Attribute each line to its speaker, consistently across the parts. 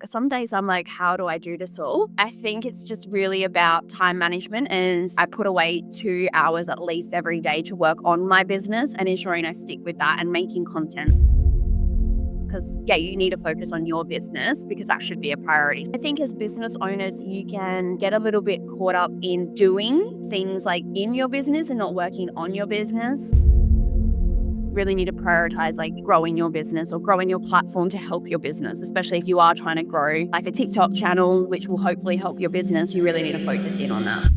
Speaker 1: some days I'm like, how do I do this all? I think it's just really about time management, and I put away 2 hours at least every day to work on my business and ensuring I stick with that and making content. Because, yeah, you need to focus on your business because that should be a priority. I think as business owners, you can get a little bit caught up in doing things like in your business and not working on your business. Really need to prioritize like growing your business or growing your platform to help your business, especially if you are trying to grow like a TikTok channel, which will hopefully help your business. You really need to focus in on that.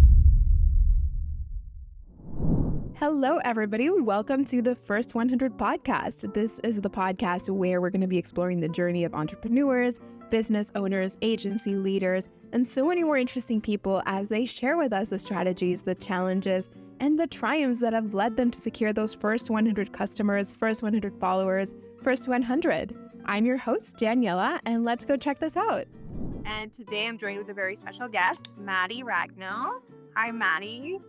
Speaker 2: Hello, everybody. Welcome to the First 100 podcast. This is the podcast where we're going to be exploring the journey of entrepreneurs, business owners, agency leaders, and so many more interesting people as they share with us the strategies, the challenges, and the triumphs that have led them to secure those first 100 customers, first 100 followers, first 100. I'm your host, Daniela, and let's go check this out.
Speaker 3: And today I'm joined with a very special guest, Maddi Ragno. Hi, Maddi.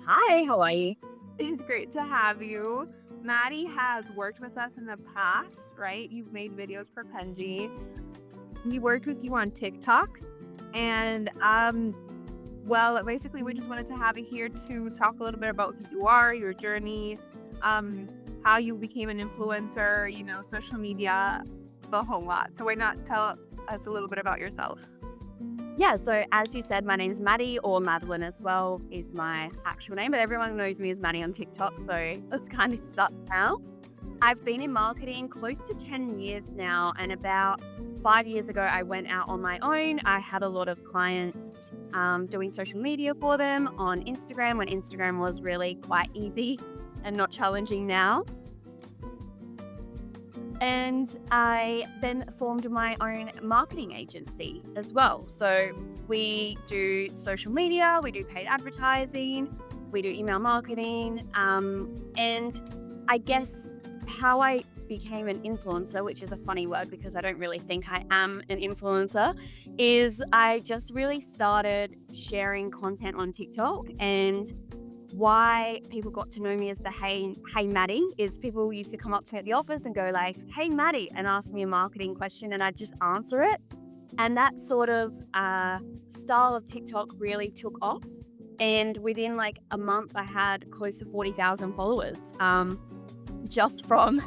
Speaker 1: Hi, how are you?
Speaker 3: It's great to have you. Maddi has worked with us in the past, right? You've made videos for Penji. We worked with you on TikTok. And, basically we just wanted to have you here to talk a little bit about who you are, your journey, how you became an influencer, social media, the whole lot. So why not tell us a little bit about yourself?
Speaker 1: Yeah, so as you said, my name's Maddi, or Madeline as well is my actual name, but everyone knows me as Maddi on TikTok, so it's kind of stuck now. I've been in marketing close to 10 years now, and about 5 years ago, I went out on my own. I had a lot of clients doing social media for them on Instagram, when Instagram was really quite easy and not challenging now. And I then formed my own marketing agency as well. So we do social media, we do paid advertising, we do email marketing. And I guess how I became an influencer, which is a funny word because I don't really think I am an influencer, is I just really started sharing content on TikTok. And why people got to know me as the Hey Maddi is people used to come up to me at the office and go like, "Hey Maddi," and ask me a marketing question, and I'd just answer it. And that sort of style of TikTok really took off. And within like a month, I had close to 40,000 followers just from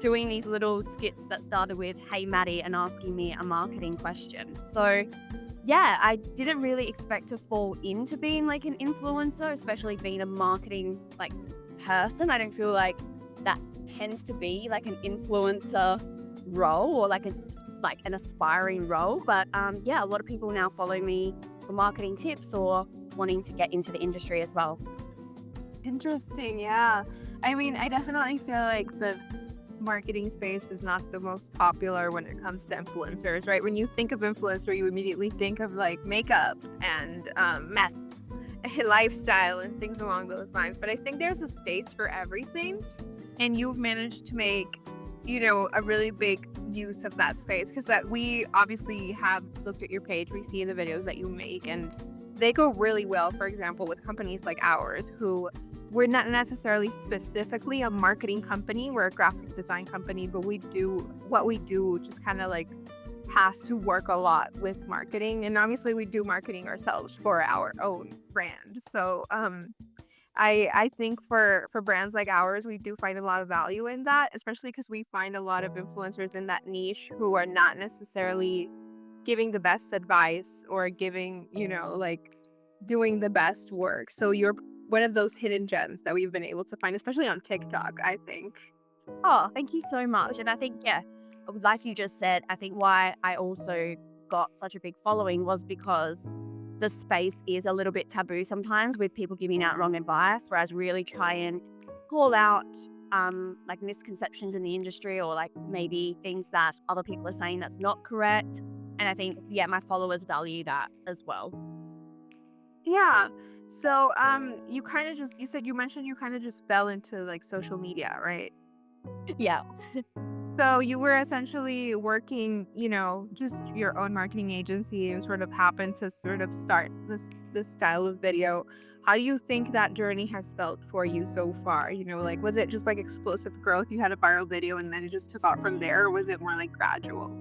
Speaker 1: doing these little skits that started with "Hey Maddi" and asking me a marketing question. So yeah, I didn't really expect to fall into being like an influencer, especially being a marketing like person. I don't feel like that tends to be like an influencer role or like an aspiring role. But yeah, a lot of people now follow me for marketing tips or wanting to get into the industry as well.
Speaker 3: Interesting, yeah. I mean, I definitely feel like the marketing space is not the most popular when it comes to influencers, right? When you think of influencer, you immediately think of like makeup and lifestyle and things along those lines. But I think there's a space for everything, and you've managed to make, a really big use of that space, because that we obviously have looked at your page, we see the videos that you make, and they go really well, for example, with companies like ours, who we're not necessarily specifically a marketing company. We're a graphic design company, but we do just kind of like has to work a lot with marketing. And obviously we do marketing ourselves for our own brand. So I think for brands like ours, we do find a lot of value in that, especially because we find a lot of influencers in that niche who are not necessarily giving the best advice or giving, like doing the best work. So you're one of those hidden gems that we've been able to find, especially on TikTok, I think.
Speaker 1: Oh, thank you so much. And I think, yeah, like you just said, I think why I also got such a big following was because the space is a little bit taboo sometimes with people giving out wrong advice, whereas really try and call out like misconceptions in the industry or like maybe things that other people are saying that's not correct. And I think, yeah, my followers value that as well.
Speaker 3: Yeah. So you mentioned you kind of just fell into like social media, right?
Speaker 1: Yeah.
Speaker 3: So you were essentially working, just your own marketing agency, and sort of happened to sort of start this style of video. How do you think that journey has felt for you so far? Like, was it just like explosive growth? You had a viral video and then it just took off from there, or was it more like gradual?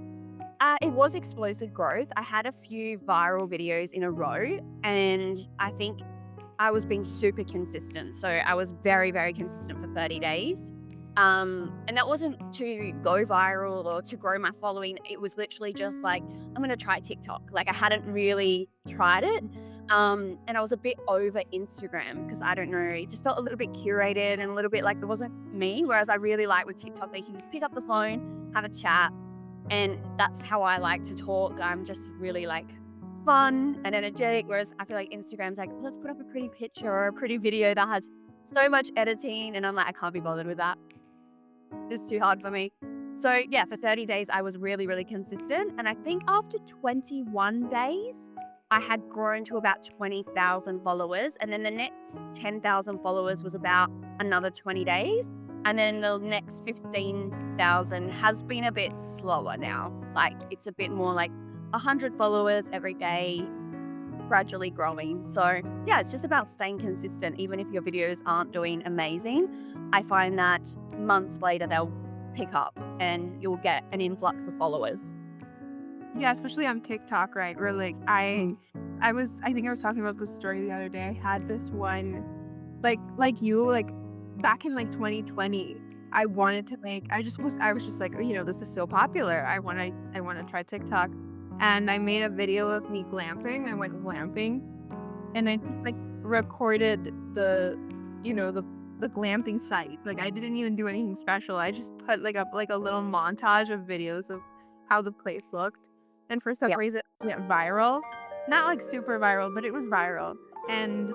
Speaker 1: It was explosive growth. I had a few viral videos in a row, and I think I was being super consistent. So I was very, very consistent for 30 days. And that wasn't to go viral or to grow my following. It was literally just like, I'm going to try TikTok. Like I hadn't really tried it. And I was a bit over Instagram because I don't know, it just felt a little bit curated and a little bit like it wasn't me. Whereas I really like with TikTok, they can just pick up the phone, have a chat. And that's how I like to talk. I'm just really like fun and energetic. Whereas I feel like Instagram's like, let's put up a pretty picture or a pretty video that has so much editing. And I'm like, I can't be bothered with that. It's too hard for me. So yeah, for 30 days, I was really, really consistent. And I think after 21 days, I had grown to about 20,000 followers. And then the next 10,000 followers was about another 20 days. And then the next 15,000 has been a bit slower now. Like it's a bit more like 100 followers every day, gradually growing. So yeah, it's just about staying consistent. Even if your videos aren't doing amazing, I find that months later, they'll pick up and you'll get an influx of followers.
Speaker 3: Yeah, especially on TikTok, right? Where like I think I was talking about this story the other day. I had this one, like you, like back in like 2020, I wanted to make. I was just like, this is so popular. I want to try TikTok, and I made a video of me glamping. I went glamping, and I just like recorded the glamping site. Like I didn't even do anything special. I just put like a little montage of videos of how the place looked. And for some reason it went viral. Not like super viral, but it was viral. And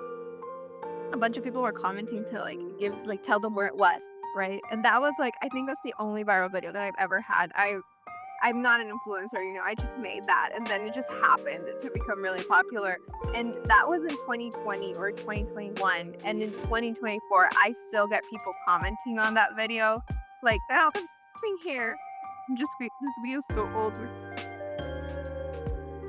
Speaker 3: a bunch of people were commenting to tell them where it was, right? And that was like, I think that's the only viral video that I've ever had. I'm not an influencer, I just made that, and then it just happened to become really popular. And that was in 2020 or 2021. And in 2024, I still get people commenting on that video. Like, oh, the thing here. This video is so old.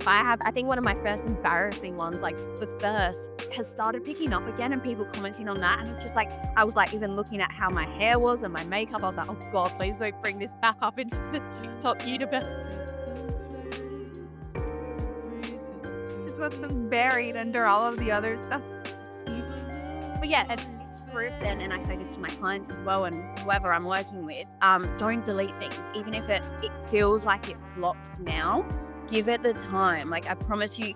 Speaker 1: I think one of my first embarrassing ones, like the first, has started picking up again and people commenting on that. And it's just like, I was like even looking at how my hair was and my makeup. I was like, oh God, please don't bring this back up into the TikTok universe.
Speaker 3: Just with them buried under all of the other stuff.
Speaker 1: But yeah, it's proof then, and I say this to my clients as well and whoever I'm working with, don't delete things. Even if it feels like it flops now, give it the time. Like I promise you,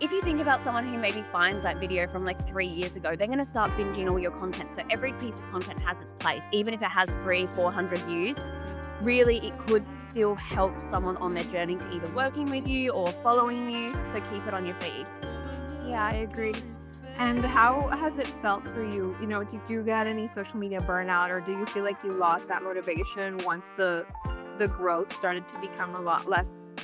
Speaker 1: if you think about someone who maybe finds that video from like 3 years ago, they're going to start binging all your content. So every piece of content has its place. Even if it has 300-400 views, really it could still help someone on their journey to either working with you or following you. So keep it on your feed.
Speaker 3: Yeah, I agree. And how has it felt for you? Did you get any social media burnout, or do you feel like you lost that motivation once the growth started to become a lot less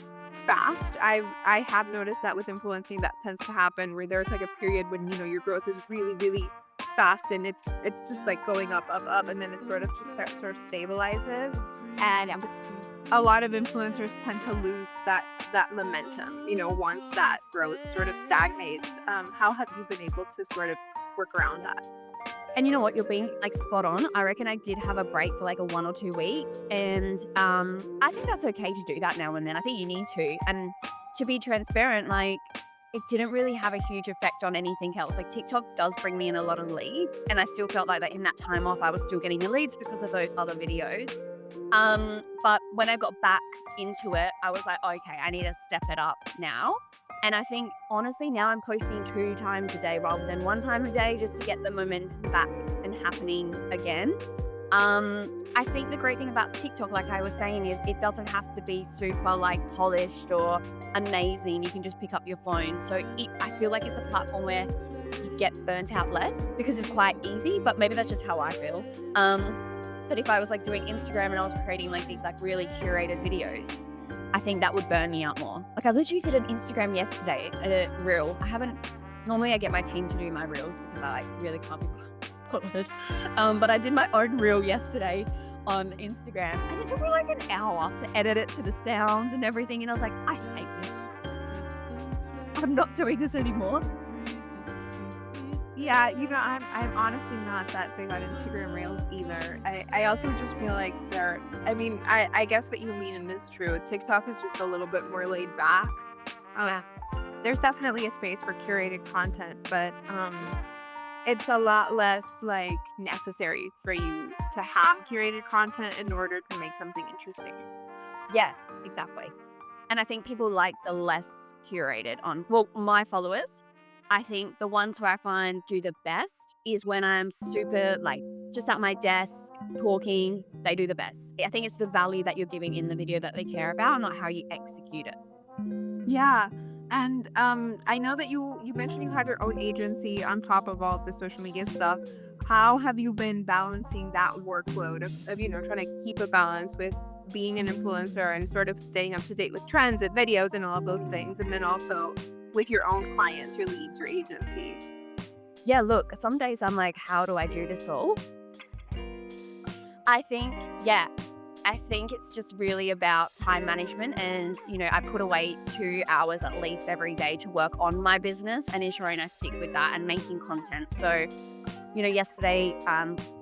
Speaker 3: fast? I have noticed that with influencing that tends to happen, where there's like a period when your growth is really, really fast, and it's just like going up, and then it sort of stabilizes. And a lot of influencers tend to lose that momentum, once that growth sort of stagnates. How have you been able to sort of work around that?
Speaker 1: And you know what, you're being like spot on. I reckon I did have a break for like a 1 or 2 weeks, and I think that's okay to do that now and then. I think you need to. And to be transparent, like it didn't really have a huge effect on anything else. Like TikTok does bring me in a lot of leads, and I still felt like that in that time off I was still getting the leads because of those other videos. But when I got back into it, I was like, okay, I need to step it up now. And I think honestly now I'm posting 2 times a day rather than 1 time a day, just to get the momentum back and happening again. I think the great thing about TikTok, like I was saying, is it doesn't have to be super like polished or amazing. You can just pick up your phone. So I feel like it's a platform where you get burnt out less because it's quite easy, but maybe that's just how I feel. But if I was like doing Instagram and I was creating like these like really curated videos, I think that would burn me out more. Like I literally did an Instagram yesterday, a reel. Normally I get my team to do my reels because I like really can't be bothered. But I did my own reel yesterday on Instagram, and it took me like an hour to edit it to the sound and everything. And I was like, I hate this. I'm not doing this anymore.
Speaker 3: Yeah, I'm honestly not that big on Instagram Reels either. I also just feel like I guess what you mean is true. TikTok is just a little bit more laid back.
Speaker 1: Yeah.
Speaker 3: There's definitely a space for curated content, but it's a lot less like necessary for you to have curated content in order to make something interesting.
Speaker 1: Yeah, exactly. And I think people like the less curated my followers. I think the ones who I find do the best is when I'm super like just at my desk talking, they do the best. I think it's the value that you're giving in the video that they care about, not how you execute it.
Speaker 3: Yeah. And I know that you mentioned you have your own agency on top of all of the social media stuff. How have you been balancing that workload of trying to keep a balance with being an influencer and sort of staying up to date with trends and videos and all of those things, and then also with your own clients, your leads, your agency?
Speaker 1: Yeah, look, some days I'm like, how do I do this all? I think, yeah, I think it's just really about time management. And, I put away 2 hours at least every day to work on my business and ensuring I stick with that and making content. So, yesterday,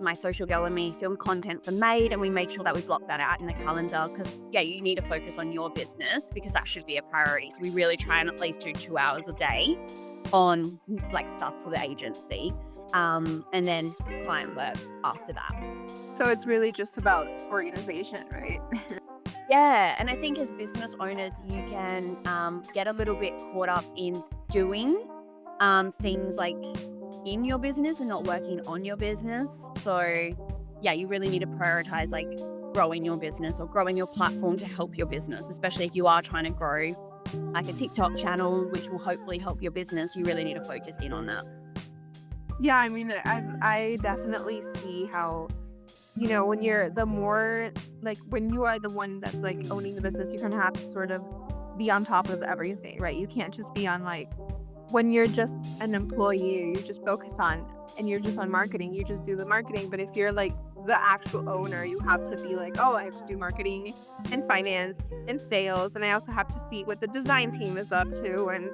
Speaker 1: my social girl and me filmed content for Made, and we made sure that we blocked that out in the calendar because, yeah, you need to focus on your business because that should be a priority. So we really try and at least do 2 hours a day on like stuff for the agency, and then client work after that.
Speaker 3: So it's really just about organization, right?
Speaker 1: Yeah, and I think as business owners, you can get a little bit caught up in doing things like in your business and not working on your business. So, yeah, you really need to prioritize like growing your business or growing your platform to help your business, especially if you are trying to grow like a TikTok channel, which will hopefully help your business. You really need to focus in on that.
Speaker 3: Yeah, I mean, I definitely see how, when you're the more like when you are the one that's like owning the business, you're gonna have to sort of be on top of everything, right? You can't just be on like when you're just an employee, you just focus on and you're just on marketing, you just do the marketing. But if you're like the actual owner, you have to be like, oh, I have to do marketing and finance and sales, and I also have to see what the design team is up to and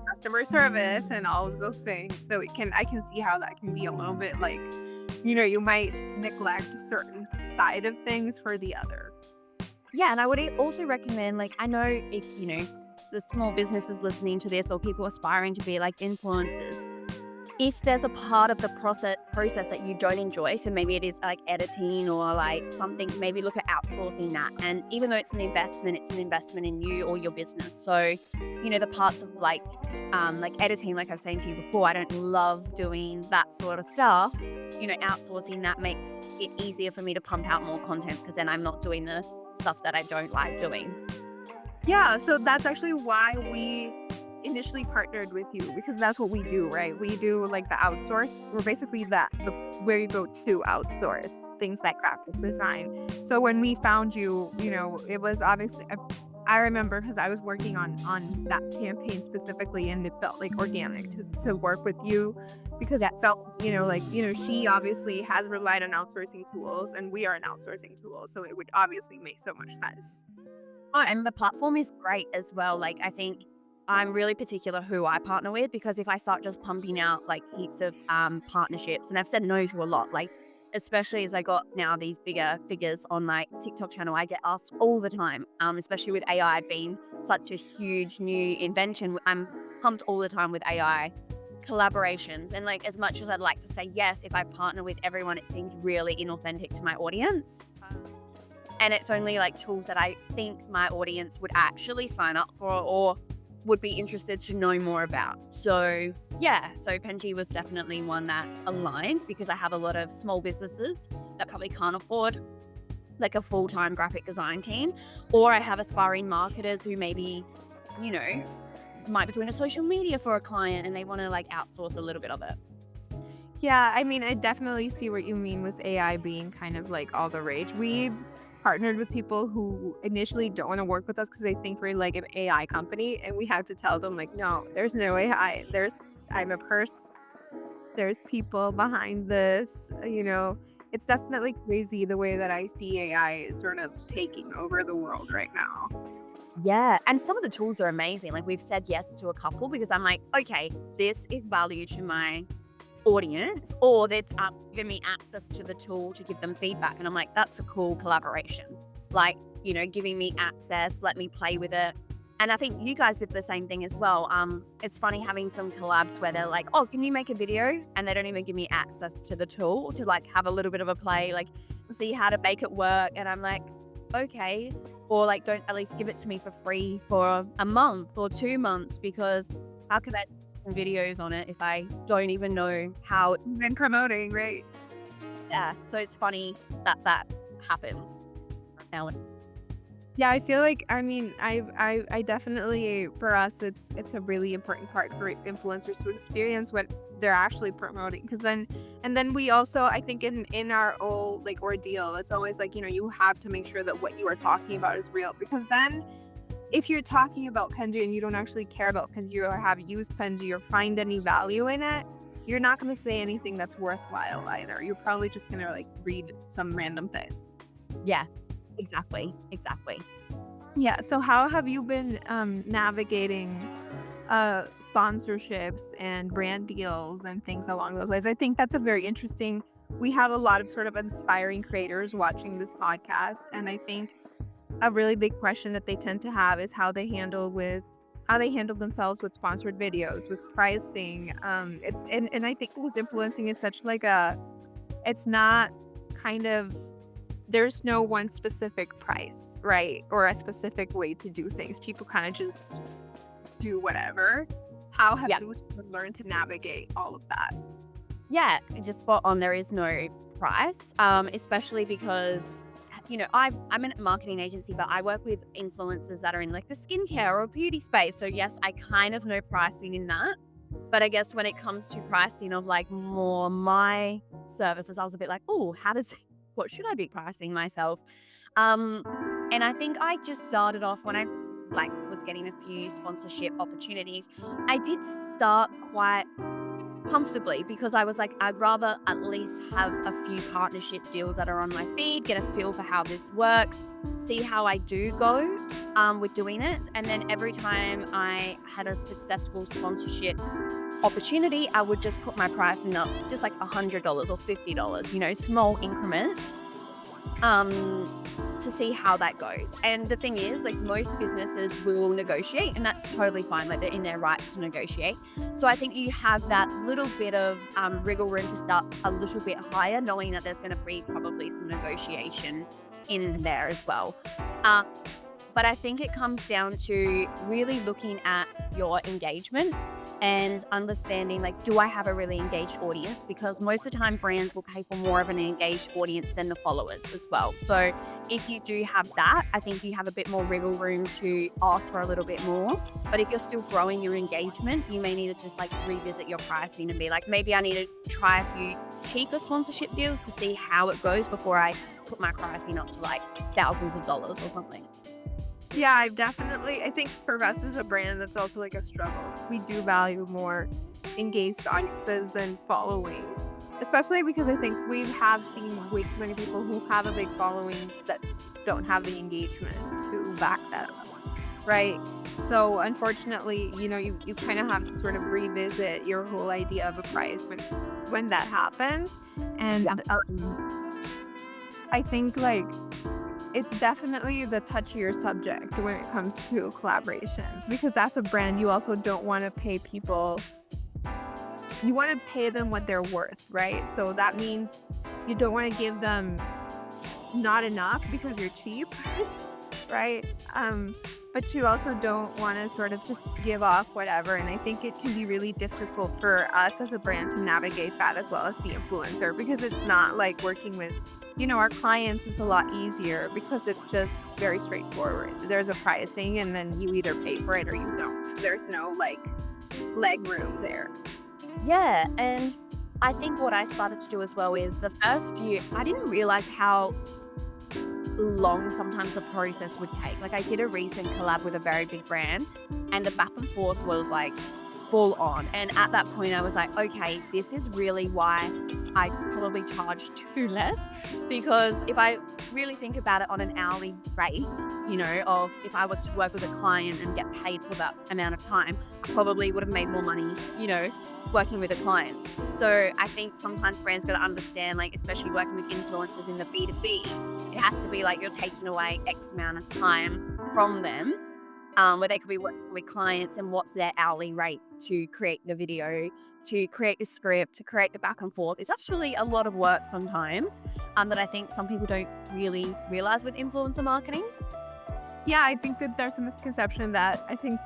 Speaker 3: customer service and all of those things. So I can see how that can be a little bit like, you might neglect a certain side of things for the other.
Speaker 1: Yeah, and I would also recommend, like, I know if, the small businesses listening to this or people aspiring to be like influencers, if there's a part of the process that you don't enjoy, so maybe it is like editing or like something, maybe look at outsourcing that. And even though it's an investment in you or your business. So, the parts of like editing, like I was saying to you before, I don't love doing that sort of stuff. Outsourcing that makes it easier for me to pump out more content because then I'm not doing the stuff that I don't like doing.
Speaker 3: Yeah, so that's actually why we initially partnered with you, because that's what we do, right? We do like the outsource. We're basically the where you go to outsource things like graphic design. So when we found you, it was obviously I remember because I was working on that campaign specifically, and it felt like organic to work with you because it felt, she obviously has relied on outsourcing tools, and we are an outsourcing tool, so it would obviously make so much sense.
Speaker 1: Oh, and the platform is great as well. Like, I think I'm really particular who I partner with because if I start just pumping out like heaps of partnerships, and I've said no to a lot, like especially as I got now these bigger figures on my TikTok channel, I get asked all the time, especially with AI being such a huge new invention. I'm pumped all the time with AI collaborations, and like as much as I'd like to say yes, if I partner with everyone, it seems really inauthentic to my audience. And it's only like tools that I think my audience would actually sign up for or would be interested to know more about. So yeah, so Penji was definitely one that aligned because I have a lot of small businesses that probably can't afford like a full-time graphic design team, or I have aspiring marketers who maybe, you know, might be doing a social media for a client and they want to like outsource a little bit of it.
Speaker 3: Yeah, I mean, I definitely see what you mean with AI being kind of like all the rage. We've partnered with people who initially don't want to work with us because they think we're like an AI company, and we have to tell them like, no, there's no AI. I'm a person. There's people behind this. It's definitely crazy the way that I see AI is sort of taking over the world right now.
Speaker 1: Yeah, and some of the tools are amazing. Like we've said yes to a couple because I'm like, okay, this is value to my audience, or they've given me access to the tool to give them feedback. And I'm like, that's a cool collaboration. Like, giving me access, let me play with it. And I think you guys did the same thing as well. It's funny having some collabs where they're like, oh, can you make a video? And they don't even give me access to the tool to like have a little bit of a play, like see how to make it work. And I'm like, okay. Or like, don't at least give it to me for free for a month or 2 months, because how can I do videos on it if I don't even know how?
Speaker 3: Been promoting, right?
Speaker 1: Yeah. So it's funny that happens now.
Speaker 3: Yeah, I feel like, I definitely, for us, it's a really important part for influencers to experience what they're actually promoting. Because then we also, I think in our whole like ordeal, it's always like, you have to make sure that what you are talking about is real. Because then if you're talking about Penji and you don't actually care about Penji or have used Penji or find any value in it, you're not going to say anything that's worthwhile either. You're probably just going to like read some random thing.
Speaker 1: Yeah, exactly.
Speaker 3: Yeah. So how have you been navigating sponsorships and brand deals and things along those lines? I think that's a very interesting. We have a lot of sort of inspiring creators watching this podcast, and I think a really big question that they tend to have is how they handle themselves with sponsored videos, with pricing. And I think with influencing is such like it's not kind of, there's no one specific price, right? Or a specific way to do things. People kind of just do whatever. How have you learned to navigate all of that?
Speaker 1: Yeah, just spot on. There is no price, especially because, I'm in a marketing agency, but I work with influencers that are in like the skincare or beauty space. So yes, I kind of know pricing in that. But I guess when it comes to pricing of like more my services, I was a bit like, oh, what should I be pricing myself? And I think I just started off when I like was getting a few sponsorship opportunities. I did start quite comfortably because I was like, I'd rather at least have a few partnership deals that are on my feed, get a feel for how this works, see how I do go with doing it. And then every time I had a successful sponsorship opportunity, I would just put my pricing up just like $100 or $50, small increments to see how that goes. And the thing is, like, most businesses will negotiate, and that's totally fine. Like, they're in their rights to negotiate. So I think you have that little bit of wriggle room to start a little bit higher, knowing that there's going to be probably some negotiation in there as well. But I think it comes down to really looking at your engagement and understanding, like, do I have a really engaged audience? Because most of the time brands will pay for more of an engaged audience than the followers as well. So if you do have that, I think you have a bit more wriggle room to ask for a little bit more. But if you're still growing your engagement, you may need to just like revisit your pricing and be like, maybe I need to try a few cheaper sponsorship deals to see how it goes before I put my pricing up to like thousands of dollars or something.
Speaker 3: Yeah, I think for us as a brand, that's also like a struggle. We do value more engaged audiences than following, especially because I think we have seen way too many people who have a big following that don't have the engagement to back that up, right? So unfortunately, you kind of have to sort of revisit your whole idea of a price when that happens. And I think like it's definitely the touchier subject when it comes to collaborations, because as a brand, you also don't want to pay people. You want to pay them what they're worth, right? So that means you don't want to give them not enough because you're cheap, right? But you also don't want to sort of just give off whatever. And I think it can be really difficult for us as a brand to navigate that, as well as the influencer, because it's not like working with our clients. Is a lot easier because it's just very straightforward. There's a pricing and then you either pay for it or you don't. There's no like leg room there.
Speaker 1: Yeah, and I think what I started to do as well is the first few, I didn't realize how long sometimes the process would take. Like, I did a recent collab with a very big brand, and the back and forth was like full on. And at that point I was like, okay, this is really why I probably charge too less, because if I really think about it on an hourly rate, of if I was to work with a client and get paid for that amount of time, I probably would have made more money, working with a client. So I think sometimes brands got to understand, like, especially working with influencers in the B2B, it has to be like you're taking away X amount of time from them, where they could be working with clients, and what's their hourly rate to create the video, to create the script, to create the back and forth. It's actually a lot of work sometimes, that I think some people don't really realize with influencer marketing.
Speaker 3: Yeah, I think that there's a misconception that I think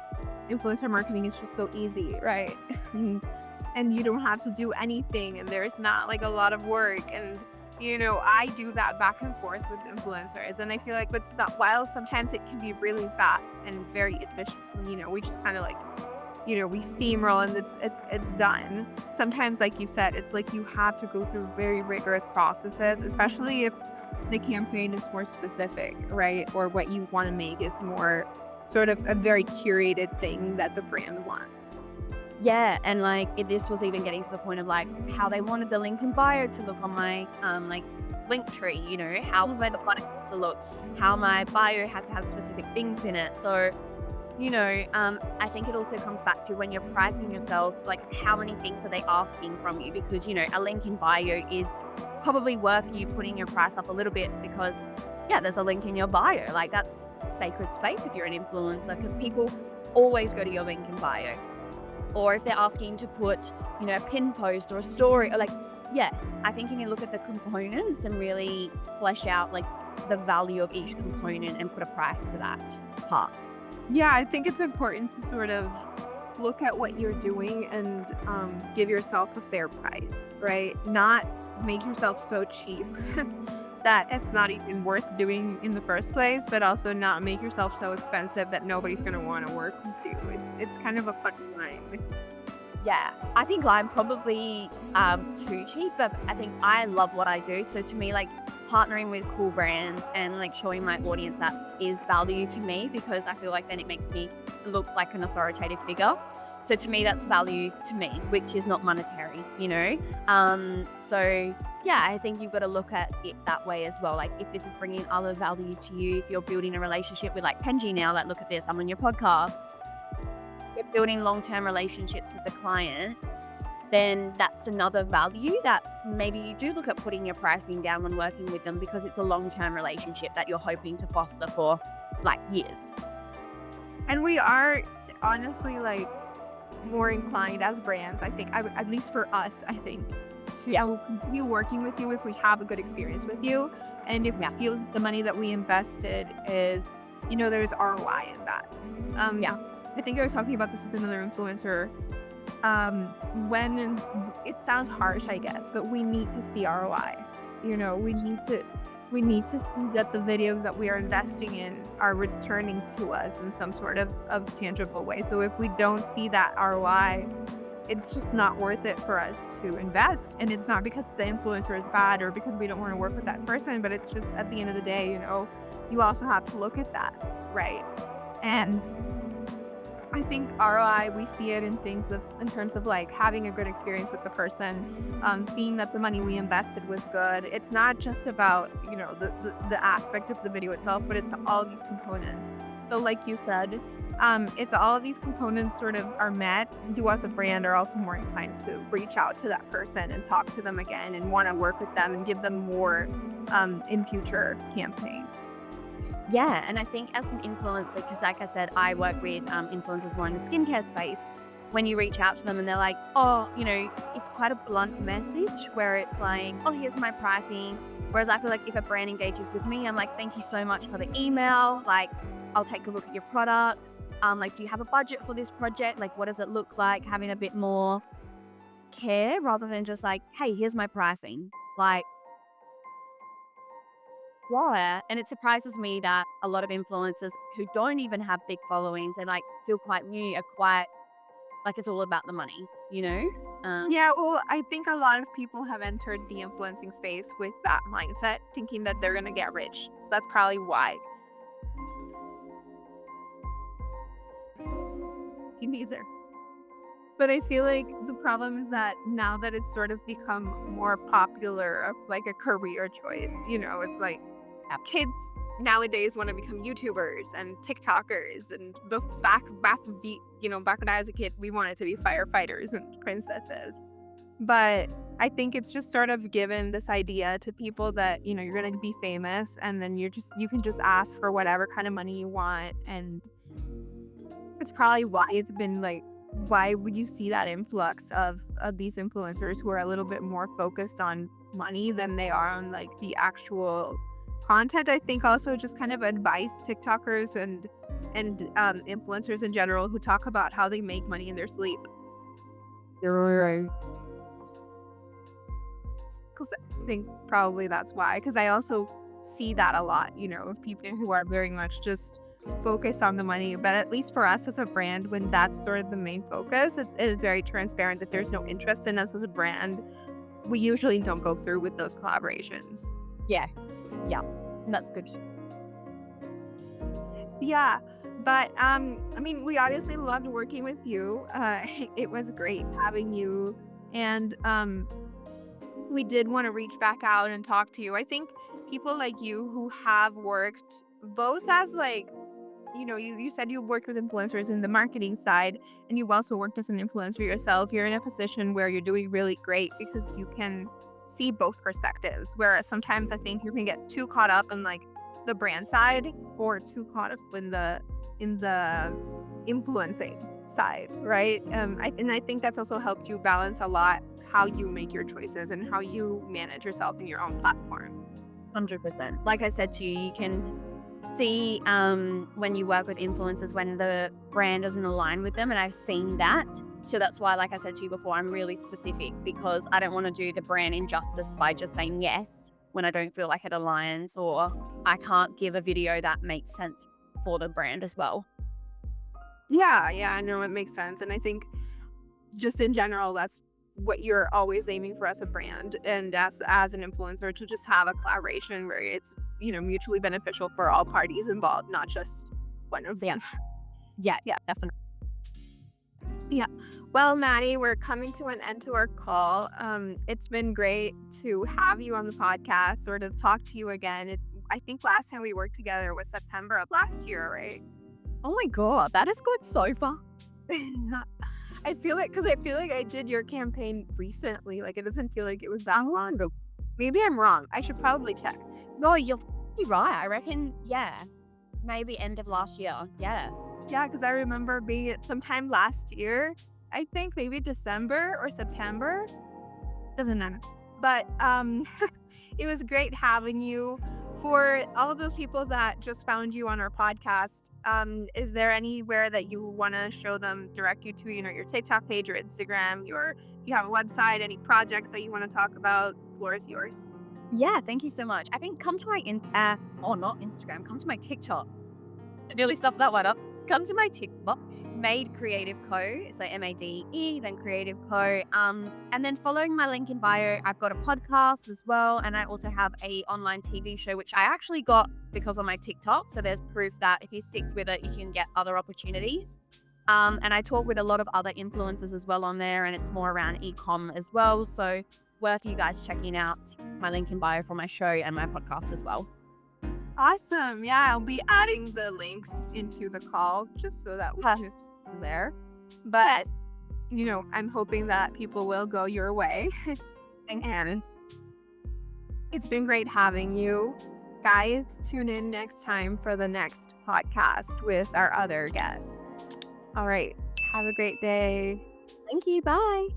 Speaker 3: influencer marketing is just so easy, right? And you don't have to do anything, and there's not like a lot of work. And I do that back and forth with influencers, and I feel like while sometimes it can be really fast and very efficient, we just kind of like, we steamroll and it's done. Sometimes, like you said, it's like you have to go through very rigorous processes, especially if the campaign is more specific, right? Or what you want to make is more sort of a very curated thing that the brand wants.
Speaker 1: Yeah, and this was even getting to the point of like how they wanted the link in bio to look on my link tree, how was the button to look, how my bio had to have specific things in it. So I think it also comes back to when you're pricing yourself, like how many things are they asking from you? Because, a link in bio is probably worth you putting your price up a little bit, because, yeah, there's a link in your bio. Like, that's sacred space if you're an influencer, because people always go to your link in bio. Or if they're asking to put, a pin post or a story, or I think you need to look at the components and really flesh out like the value of each component and put a price to that part.
Speaker 3: Yeah, I think it's important to sort of look at what you're doing and give yourself a fair price, right? Not make yourself so cheap that it's not even worth doing in the first place, but also not make yourself so expensive that nobody's going to want to work with you. It's kind of a funny line.
Speaker 1: Yeah, I think I'm probably too cheap, but I think I love what I do. So to me, like, partnering with cool brands and like showing my audience that is value to me, because I feel like then it makes me look like an authoritative figure. So to me, that's value to me, which is not monetary, So yeah, I think you've got to look at it that way as well. Like, if this is bringing other value to you, if you're building a relationship with like Penji now, like, look at this, I'm on your podcast. You're building long-term relationships with the clients, then that's another value that maybe you do look at putting your pricing down when working with them, because it's a long-term relationship that you're hoping to foster for like years.
Speaker 3: And we are honestly like more inclined as brands, I think, at least for us, I think, to continue working with you if we have a good experience with you, and if we feel the money that we invested is, there's ROI in that. I think I was talking about this with another influencer. When it sounds harsh, I guess, but we need to see ROI. We need to see that the videos that we are investing in are returning to us in some sort of tangible way. So if we don't see that ROI, it's just not worth it for us to invest. And it's not because the influencer is bad or because we don't want to work with that person, but it's just at the end of the day, you also have to look at that, right? And I think ROI, we see it in terms of like having a good experience with the person, seeing that the money we invested was good. It's not just about, the aspect of the video itself, but it's all these components. So like you said, if all of these components sort of are met, you as a brand are also more inclined to reach out to that person and talk to them again and want to work with them and give them more in future campaigns.
Speaker 1: Yeah, and I think as an influencer, because like I said, I work with influencers more in the skincare space. When you reach out to them and they're like, oh, it's quite a blunt message where it's like, oh, here's my pricing. Whereas I feel like if a brand engages with me, I'm like, thank you so much for the email. Like, I'll take a look at your product. Like, do you have a budget for this project? Like, what does it look like? Having a bit more care rather than just like, hey, here's my pricing. Like, yeah, and it surprises me that a lot of influencers who don't even have big followings and like still quite new are quite like it's all about the money.
Speaker 3: Yeah, well, I think a lot of people have entered the influencing space with that mindset, thinking that they're going to get rich. So that's probably why. Me neither. But I feel like the problem is that now that it's sort of become more popular of like a career choice, it's like kids nowadays want to become YouTubers and TikTokers, and back when I was a kid, we wanted to be firefighters and princesses. But I think it's just sort of given this idea to people that, you're going to be famous, and then you can just ask for whatever kind of money you want. And it's probably why it's been like, why would you see that influx of these influencers who are a little bit more focused on money than they are on like the actual content? I think also just kind of advice TikTokers and influencers in general who talk about how they make money in their sleep.
Speaker 1: Right.
Speaker 3: Because I think probably that's why. Because I also see that a lot, of people who are very much just focused on the money. But at least for us as a brand, when that's sort of the main focus, it is very transparent that there's no interest in us as a brand. We usually don't go through with those collaborations.
Speaker 1: Yeah. That's good.
Speaker 3: Yeah. But we obviously loved working with you. It was great having you. And we did want to reach back out and talk to you. I think people like you who have worked both as like, you said you worked with influencers in the marketing side, and you also worked as an influencer yourself. You're in a position where you're doing really great because you can see both perspectives. Whereas sometimes I think you can get too caught up in like the brand side, or too caught up in the influencing side, right? I think that's also helped you balance a lot how you make your choices and how you manage yourself in your own platform.
Speaker 1: 100%. Like I said to you, you can see when you work with influencers when the brand doesn't align with them, and I've seen that. So that's why, like I said to you before, I'm really specific, because I don't want to do the brand injustice by just saying yes when I don't feel like it aligns, or I can't give a video that makes sense for the brand as well.
Speaker 3: Yeah, no, it makes sense. And I think just in general, that's what you're always aiming for as a brand and as an influencer, to just have a collaboration where it's, mutually beneficial for all parties involved, not just one of them.
Speaker 1: Yeah,
Speaker 3: Yeah.
Speaker 1: definitely.
Speaker 3: Yeah. Well, Maddi, we're coming to an end to our call. It's been great to have you on the podcast, sort of talk to you again. I think last time we worked together was September of last year, right?
Speaker 1: Oh my God, that has gone so far.
Speaker 3: I feel like I did your campaign recently. Like, it doesn't feel like it was that long ago. Maybe I'm wrong. I should probably check.
Speaker 1: No, you're probably right. I reckon, maybe end of last year. Yeah.
Speaker 3: Yeah, because I remember being it sometime last year. I think maybe December or September. Doesn't matter. But it was great having you. For all of those people that just found you on our podcast, is there anywhere that you want to show them, direct you to, your TikTok page or Instagram, you have a website, any project that you want to talk about? The floor is yours.
Speaker 1: Yeah, thank you so much. I think come to my not Instagram, come to my TikTok. I nearly stuffed that one up. Come to my TikTok, Made Creative Co. So MADE, then Creative Co. And then following my link in bio, I've got a podcast as well, and I also have a online TV show which I actually got because of my TikTok. So there's proof that if you stick with it, you can get other opportunities. And I talk with a lot of other influencers as well on there, and it's more around e-com as well. So worth you guys checking out my link in bio for my show and my podcast as well.
Speaker 3: Awesome. Yeah, I'll be adding the links into the call just so that we can see there. But, I'm hoping that people will go your way. And it's been great having you. Guys, tune in next time for the next podcast with our other guests. All right. Have a great day.
Speaker 1: Thank you. Bye.